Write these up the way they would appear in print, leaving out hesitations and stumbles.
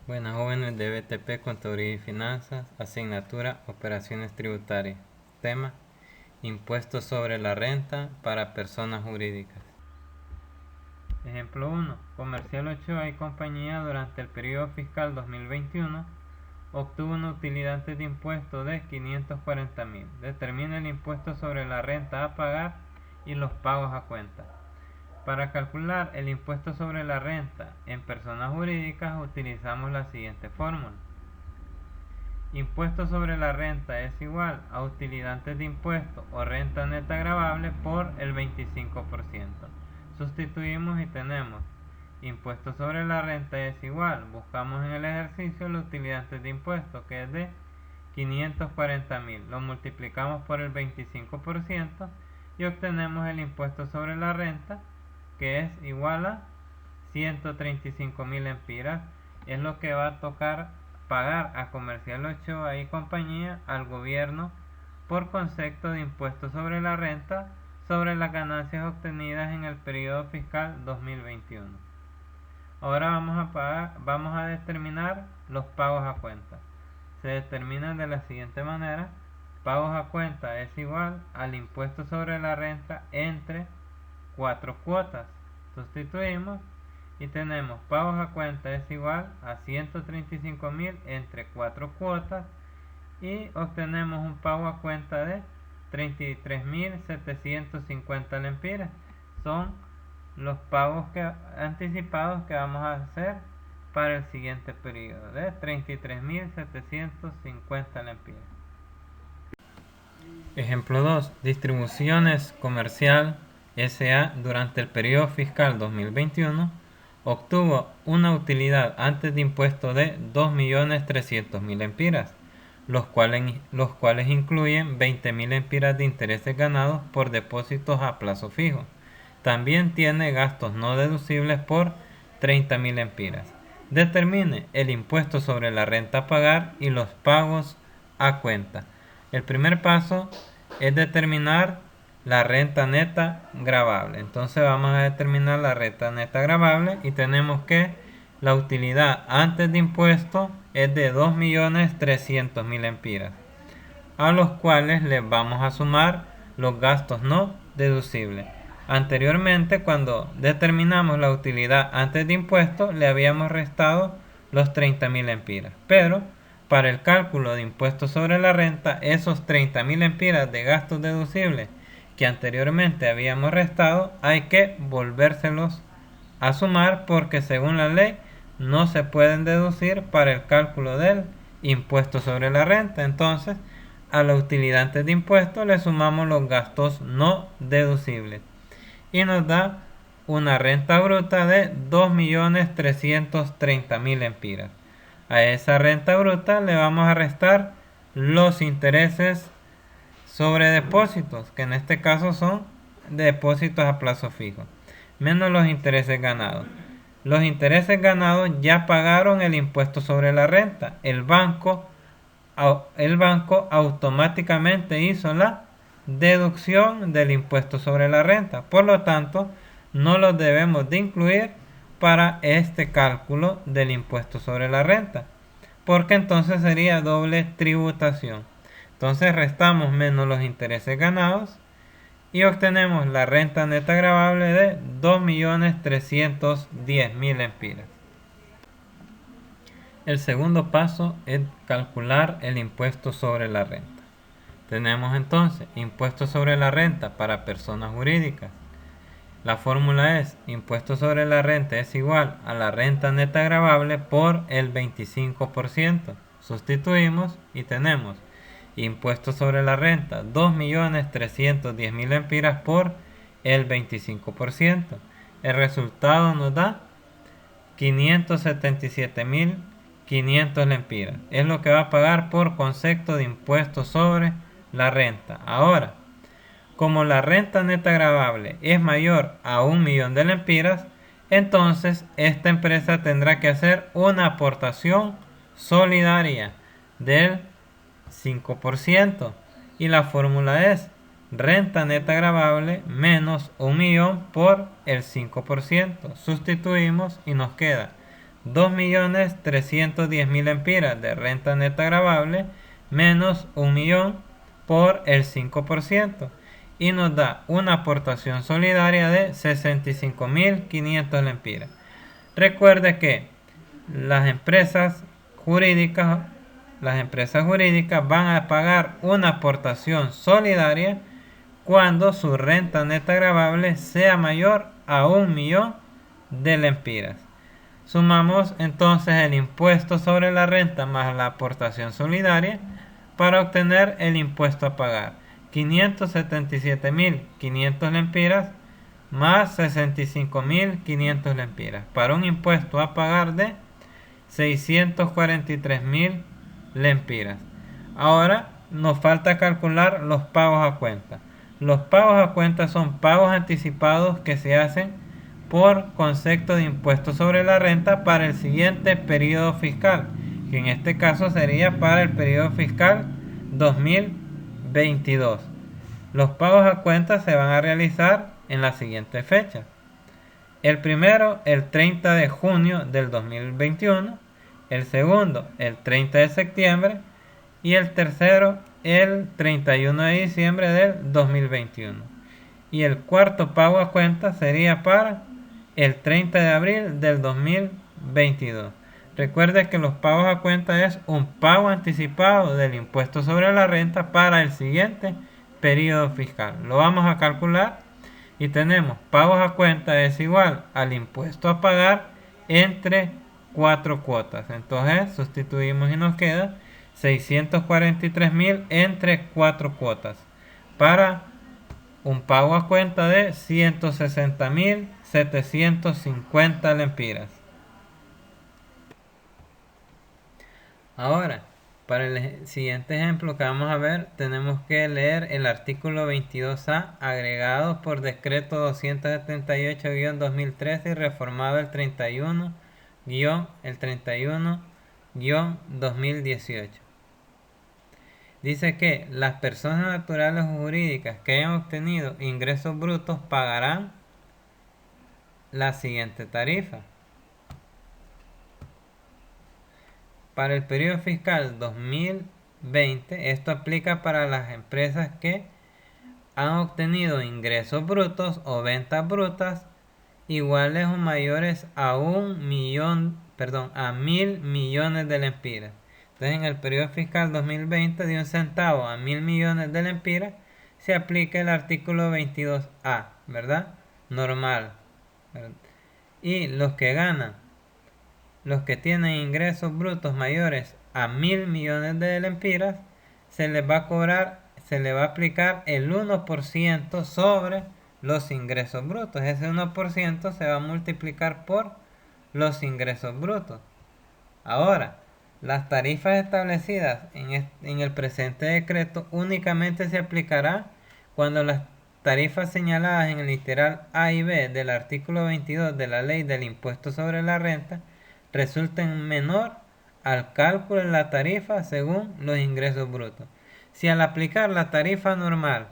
Buenas jóvenes de BTP Contaduría y Finanzas, asignatura Operaciones Tributarias. Tema: Impuestos sobre la renta para personas jurídicas. Ejemplo 1. Comercial Ochoa y compañía durante el periodo fiscal 2021 obtuvo una utilidad antes de impuesto de 540.000. Determina el impuesto sobre la renta a pagar y los pagos a cuenta. Para calcular el impuesto sobre la renta en personas jurídicas utilizamos la siguiente fórmula. Impuesto sobre la renta es igual a utilidad antes de impuesto o renta neta gravable por el 25%. Sustituimos y tenemos impuesto sobre la renta es igual, buscamos en el ejercicio la utilidad antes de impuesto, que es de 540.000, lo multiplicamos por el 25% y obtenemos el impuesto sobre la renta, que es igual a 135.000 empiras. Es lo que va a tocar pagar a Comercial Ochoa y compañía al gobierno por concepto de impuesto sobre la renta sobre las ganancias obtenidas en el periodo fiscal 2021. Ahora vamos a determinar los pagos a cuenta. Se determinan de la siguiente manera. Pagos a cuenta es igual al impuesto sobre la renta entre 4 cuotas. Sustituimos y tenemos pagos a cuenta es igual a 135.000 entre 4 cuotas y obtenemos un pago a cuenta de 33.750 lempiras. Son los pagos anticipados que vamos a hacer para el siguiente periodo de 33.750 lempiras. Ejemplo 2. Distribuciones Comercial S.A. durante el periodo fiscal 2021 obtuvo una utilidad antes de impuesto de 2.300.000 empiras, los cuales incluyen 20.000 empiras de intereses ganados por depósitos a plazo fijo. También tiene gastos no deducibles por 30.000 empiras. Determine el impuesto sobre la renta a pagar y los pagos a cuenta. El primer paso es determinar la renta neta gravable. Entonces vamos a determinar la renta neta gravable y tenemos que la utilidad antes de impuesto es de 2.300.000 empiras, a los cuales les vamos a sumar los gastos no deducibles. Anteriormente, cuando determinamos la utilidad antes de impuesto, le habíamos restado los 30.000 empiras. Pero para el cálculo de impuestos sobre la renta, esos 30.000 empiras de gastos deducibles que anteriormente habíamos restado, hay que volvérselos a sumar porque según la ley no se pueden deducir para el cálculo del impuesto sobre la renta. Entonces, a la utilidad antes de impuesto le sumamos los gastos no deducibles y nos da una renta bruta de 2.330.000 empiras. A esa renta bruta le vamos a restar los intereses sobre depósitos, que en este caso son depósitos a plazo fijo, menos los intereses ganados. Los intereses ganados ya pagaron el impuesto sobre la renta. El banco automáticamente hizo la deducción del impuesto sobre la renta. Por lo tanto, no los debemos de incluir para este cálculo del impuesto sobre la renta, porque entonces sería doble tributación. Entonces restamos menos los intereses ganados y obtenemos la renta neta gravable de 2.310.000 empiras. El segundo paso es calcular el impuesto sobre la renta. Tenemos entonces impuesto sobre la renta para personas jurídicas. La fórmula es impuesto sobre la renta es igual a la renta neta gravable por el 25%. Sustituimos y tenemos impuesto sobre la renta 2.310.000 empiras por el 25%. El resultado nos da 577.500 lempiras. Es lo que va a pagar por concepto de impuesto sobre la renta. Ahora, como la renta neta gravable es mayor a 1.000.000 de lempiras, entonces esta empresa tendrá que hacer una aportación solidaria del 5% y la fórmula es renta neta gravable menos 1.000.000 por el 5%. Sustituimos y nos queda 2.310.000 lempiras de renta neta gravable menos 1.000.000 por el 5% y nos da una aportación solidaria de 65.500 lempiras. Recuerde que las empresas jurídicas van a pagar una aportación solidaria cuando su renta neta gravable sea mayor a 1.000.000 de lempiras. Sumamos entonces el impuesto sobre la renta más la aportación solidaria para obtener el impuesto a pagar. 577.500 lempiras más 65.500 lempiras para un impuesto a pagar de 643.000 lempiras. Ahora nos falta calcular los pagos a cuenta. Los pagos a cuenta son pagos anticipados que se hacen por concepto de impuesto sobre la renta para el siguiente periodo fiscal, que en este caso sería para el periodo fiscal 2022. Los pagos a cuenta se van a realizar en la siguiente fecha. El primero, el 30 de junio del 2021. El segundo, el 30 de septiembre. Y el tercero, el 31 de diciembre del 2021. Y el cuarto pago a cuenta sería para el 30 de abril del 2022. Recuerde que los pagos a cuenta es un pago anticipado del impuesto sobre la renta para el siguiente periodo fiscal. Lo vamos a calcular y tenemos pagos a cuenta es igual al impuesto a pagar entre 4 cuotas. Entonces sustituimos y nos queda 643.000 entre 4 cuotas para un pago a cuenta de 160.750 lempiras. Ahora, para el siguiente ejemplo que vamos a ver, tenemos que leer el artículo 22A, agregado por decreto 278-2013 y reformado el 31-2018. Dice que las personas naturales o jurídicas que hayan obtenido ingresos brutos pagarán la siguiente tarifa. Para el periodo fiscal 2020, esto aplica para las empresas que han obtenido ingresos brutos o ventas brutas iguales o mayores a 1.000 millones de lempiras. Entonces, en el periodo fiscal 2020, de 1 centavo a 1.000 millones de lempiras, se aplica el artículo 22A, ¿verdad? Normal. ¿Verdad? Y los que tienen ingresos brutos mayores a 1.000 millones de lempiras, se les va a aplicar el 1% sobre los ingresos brutos. Ese 1% se va a multiplicar por los ingresos brutos. Ahora, las tarifas establecidas en el presente decreto únicamente se aplicará cuando las tarifas señaladas en el literal A y B del artículo 22 de la Ley del Impuesto sobre la Renta resulten menor al cálculo de la tarifa según los ingresos brutos. Si al aplicar la tarifa normal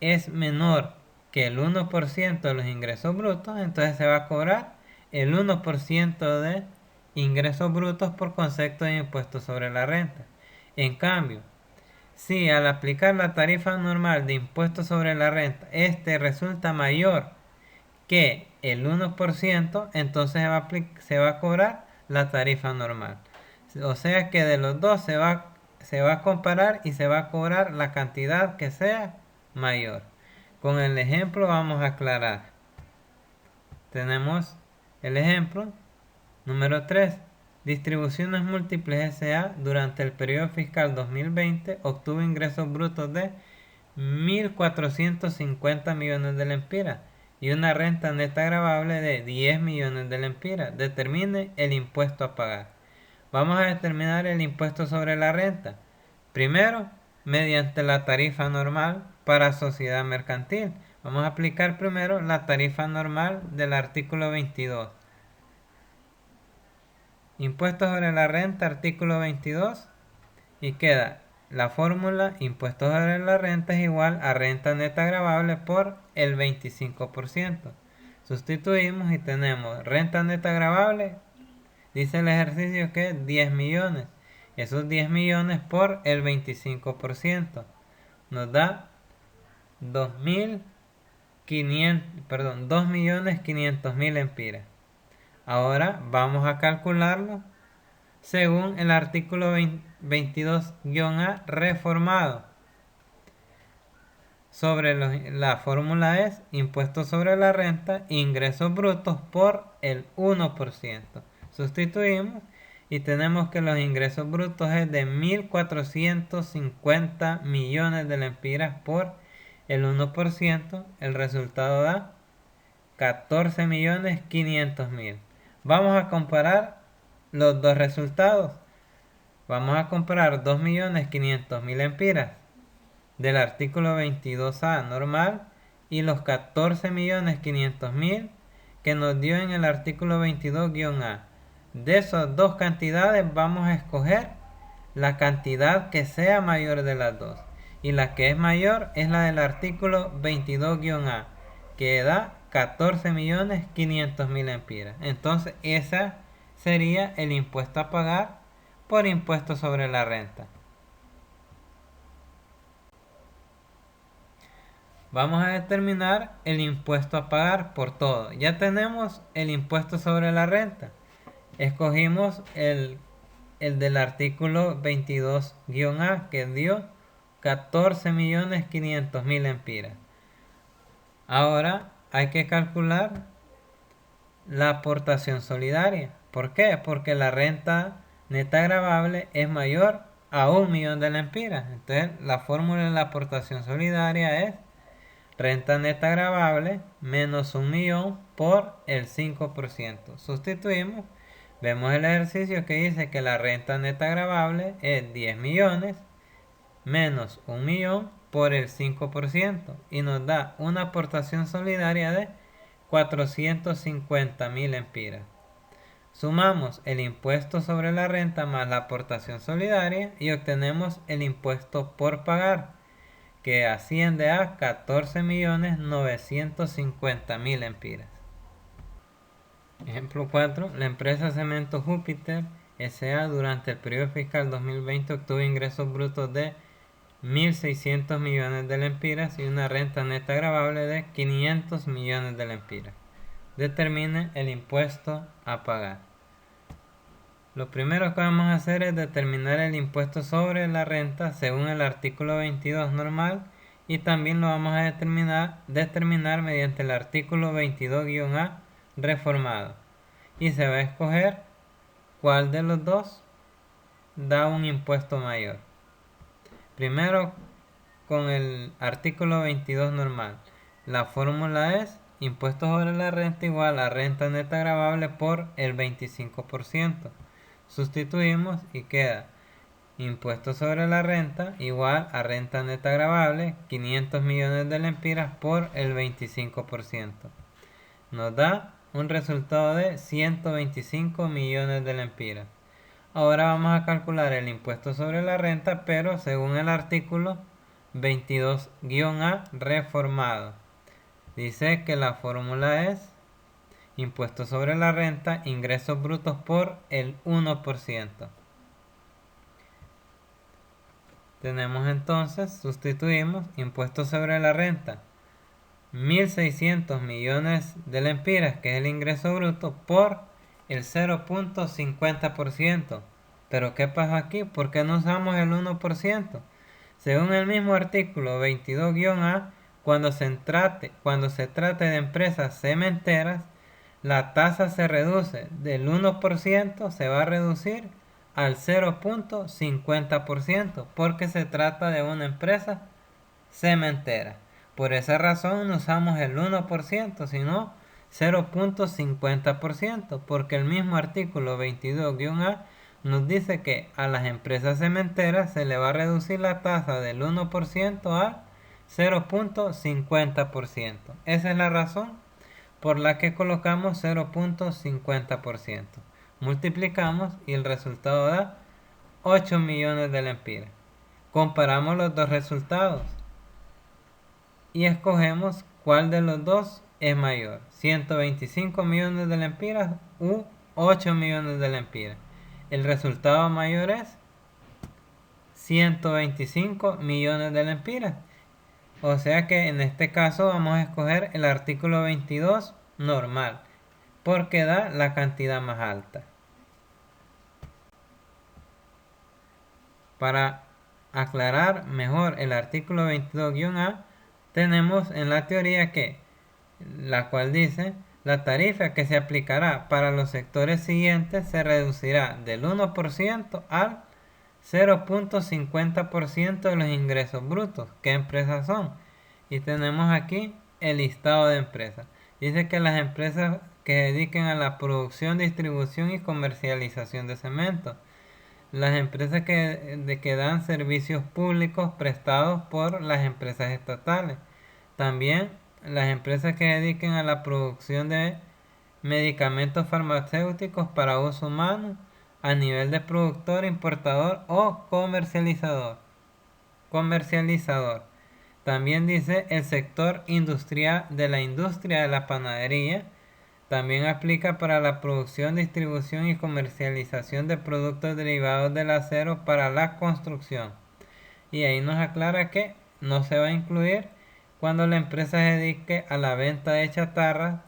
es menor que el 1% de los ingresos brutos, entonces se va a cobrar el 1% de ingresos brutos por concepto de impuesto sobre la renta. En cambio, si al aplicar la tarifa normal de impuesto sobre la renta, este resulta mayor que el 1%, entonces se va a cobrar la tarifa normal. O sea que de los dos se va a comparar y se va a cobrar la cantidad que sea mayor. Con el ejemplo vamos a aclarar. Tenemos el ejemplo número 3. Distribuciones Múltiples S.A. durante el periodo fiscal 2020 obtuvo ingresos brutos de 1.450 millones de lempiras y una renta neta gravable de 10 millones de lempiras. Determine el impuesto a pagar. Vamos a determinar el impuesto sobre la renta. Primero, mediante la tarifa normal para sociedad mercantil. Vamos a aplicar primero la tarifa normal del artículo 22. Impuesto sobre la renta, artículo 22. Y queda la fórmula: impuesto sobre la renta es igual a renta neta gravable por el 25%. Sustituimos y tenemos renta neta gravable Dice el ejercicio que 10 millones. Esos 10 millones por el 25% nos da 2.500.000 empiras. Ahora vamos a calcularlo según el artículo 22-A reformado. La fórmula es impuesto sobre la renta, ingresos brutos por el 1%. Sustituimos y tenemos que los ingresos brutos es de 1.450 millones de lempiras por el 1%. El resultado da 14.500.000. Vamos a comparar los dos resultados. Vamos a comparar 2.500.000 empiras del artículo 22A normal y los 14.500.000 que nos dio en el artículo 22-A. De esas dos cantidades vamos a escoger la cantidad que sea mayor de las dos. Y la que es mayor es la del artículo 22-A, que da 14.500.000 empiras. Entonces ese sería el impuesto a pagar por impuesto sobre la renta. Vamos a determinar el impuesto a pagar por todo. Ya tenemos el impuesto sobre la renta. Escogimos el del artículo 22-A que dio 14.500.000 empiras. Ahora hay que calcular la aportación solidaria. ¿Por qué? Porque la renta neta gravable es mayor a 1.000.000 de lempiras. Entonces la fórmula de la aportación solidaria es renta neta gravable menos 1.000.000 por el 5%. Sustituimos. Vemos el ejercicio que dice que la renta neta gravable es 10 millones menos 1.000.000 por el 5% y nos da una aportación solidaria de 450.000 empiras. Sumamos el impuesto sobre la renta más la aportación solidaria y obtenemos el impuesto por pagar, que asciende a 14.950.000 empiras. Ejemplo 4. La empresa Cemento Júpiter S.A. durante el periodo fiscal 2020 obtuvo ingresos brutos de 1.600 millones de lempiras y una renta neta gravable de 500 millones de lempiras. Determine el impuesto a pagar. Lo primero que vamos a hacer es determinar el impuesto sobre la renta según el artículo 22 normal y también lo vamos a determinar mediante el artículo 22-A reformado. Y se va a escoger cuál de los dos da un impuesto mayor. Primero con el artículo 22 normal. La fórmula es impuesto sobre la renta igual a renta neta gravable por el 25%. Sustituimos y queda impuesto sobre la renta igual a renta neta gravable 500 millones de lempiras por el 25%. Nos da un resultado de 125 millones de lempiras. Ahora vamos a calcular el impuesto sobre la renta, pero según el artículo 22-A reformado. Dice que la fórmula es impuesto sobre la renta, ingresos brutos por el 1%. Tenemos entonces, sustituimos impuesto sobre la renta, 1.600 millones de lempiras, que es el ingreso bruto, por el 0.50%. Pero ¿qué pasa aquí? ¿Por qué no usamos el 1%? Según el mismo artículo 22-A, cuando se trate de empresas cementeras, la tasa se reduce del 1%, se va a reducir al 0.50% porque se trata de una empresa cementera. Por esa razón no usamos el 1%, sino 0.50%, porque el mismo artículo 22-A nos dice que a las empresas cementeras se le va a reducir la tasa del 1% al 0.50%. Esa es la razón por la que colocamos 0.50%. Multiplicamos y el resultado da 8 millones de lempiras. Comparamos los dos resultados y escogemos cuál de los dos es mayor, 125 millones de lempiras u 8 millones de lempiras. El resultado mayor es 125 millones de lempiras. O sea que en este caso vamos a escoger el artículo 22 normal, porque da la cantidad más alta. Para aclarar mejor el artículo 22-A, tenemos en la teoría que, la cual dice, la tarifa que se aplicará para los sectores siguientes se reducirá del 1% al 0.50% de los ingresos brutos. ¿Qué empresas son? Y tenemos aquí el listado de empresas. Dice que las empresas que se dediquen a la producción, distribución y comercialización de cemento. Las empresas que dan servicios públicos prestados por las empresas estatales. También las empresas que se dediquen a la producción de medicamentos farmacéuticos para uso humano a nivel de productor, importador o comercializador. También dice el sector industrial de la industria de la panadería. También aplica para la producción, distribución y comercialización de productos derivados del acero para la construcción. Y ahí nos aclara que no se va a incluir cuando la empresa se dedique a la venta de chatarra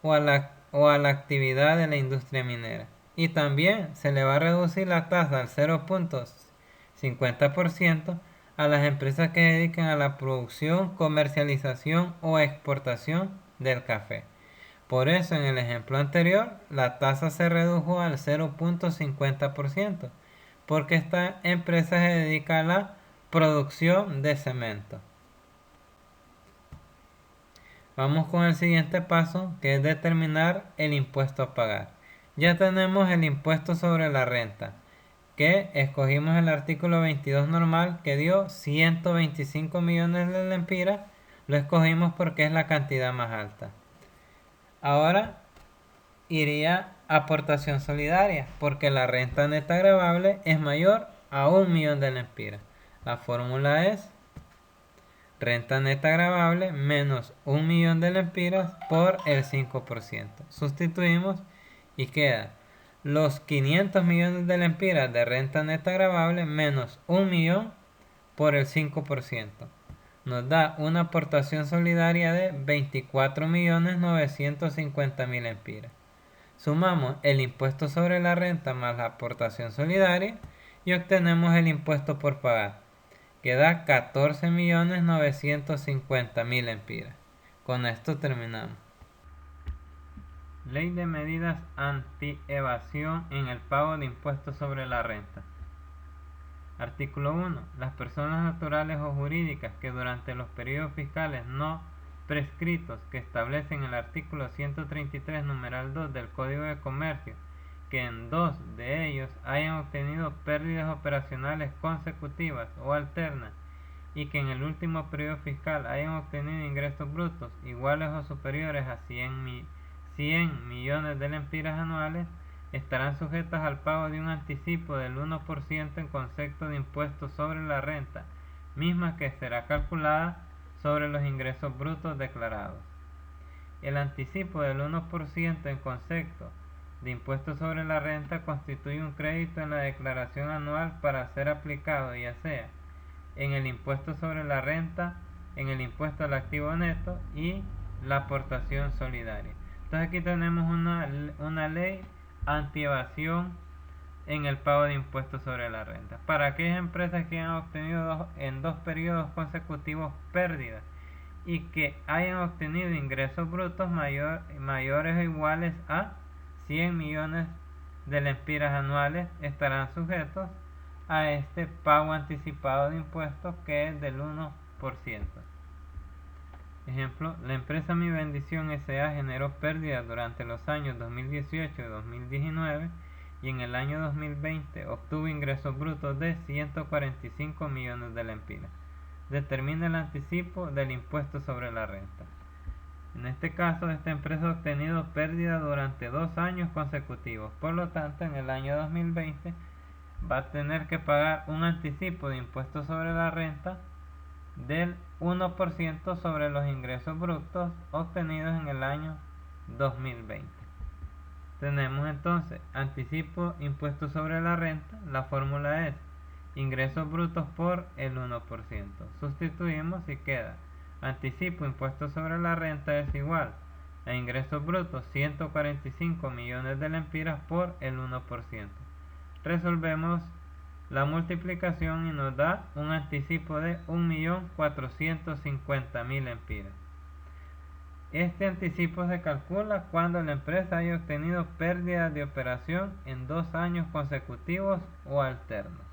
o a la actividad de la industria minera. Y también se le va a reducir la tasa al 0.50% a las empresas que se dediquen a la producción, comercialización o exportación del café. Por eso en el ejemplo anterior la tasa se redujo al 0.50%, porque esta empresa se dedica a la producción de cemento. Vamos con el siguiente paso, que es determinar el impuesto a pagar. Ya tenemos el impuesto sobre la renta, que escogimos el artículo 22 normal, que dio 125 millones de lempiras. Lo escogimos porque es la cantidad más alta. Ahora iría aportación solidaria, porque la renta neta gravable es mayor a 1 millón de lempiras. La fórmula es renta neta gravable menos 1 millón de lempiras por el 5%. Sustituimos y queda los 500 millones de lempiras de renta neta gravable menos 1 millón por el 5%. Nos da una aportación solidaria de 24.950.000 lempiras. Sumamos el impuesto sobre la renta más la aportación solidaria y obtenemos el impuesto por pagar, que da 14.950.000 lempiras. Con esto terminamos. Ley de medidas anti-evasión en el pago de impuestos sobre la renta. Artículo 1. Las personas naturales o jurídicas que durante los periodos fiscales no prescritos que establecen el artículo 133 numeral 2 del Código de Comercio, que en 2 de ellos hayan obtenido pérdidas operacionales consecutivas o alternas y que en el último periodo fiscal hayan obtenido ingresos brutos iguales o superiores a 100 millones de lempiras anuales, estarán sujetas al pago de un anticipo del 1% en concepto de impuesto sobre la renta, misma que será calculada sobre los ingresos brutos declarados. El anticipo del 1% en concepto de impuesto sobre la renta constituye un crédito en la declaración anual para ser aplicado ya sea en el impuesto sobre la renta, en el impuesto al activo neto y la aportación solidaria. Entonces aquí tenemos una ley anti-evasión en el pago de impuestos sobre la renta. Para aquellas empresas que han obtenido en 2 periodos consecutivos pérdidas y que hayan obtenido ingresos brutos mayores o iguales a 100 millones de lempiras anuales, estarán sujetos a este pago anticipado de impuestos, que es del 1%. Ejemplo, la empresa Mi Bendición S.A. generó pérdidas durante los años 2018 y 2019 y en el año 2020 obtuvo ingresos brutos de 145 millones de lempiras. Determina el anticipo del impuesto sobre la renta. En este caso, esta empresa ha obtenido pérdidas durante 2 años consecutivos. Por lo tanto, en el año 2020 va a tener que pagar un anticipo de impuesto sobre la renta del 1% sobre los ingresos brutos obtenidos en el año 2020. Tenemos entonces anticipo impuesto sobre la renta. La fórmula es ingresos brutos por el 1%. Sustituimos y queda anticipo impuesto sobre la renta es igual a ingresos brutos 145 millones de lempiras por el 1%. Resolvemos la multiplicación y nos da un anticipo de 1.450.000 lempiras. Este anticipo se calcula cuando la empresa haya obtenido pérdidas de operación en 2 años consecutivos o alternos.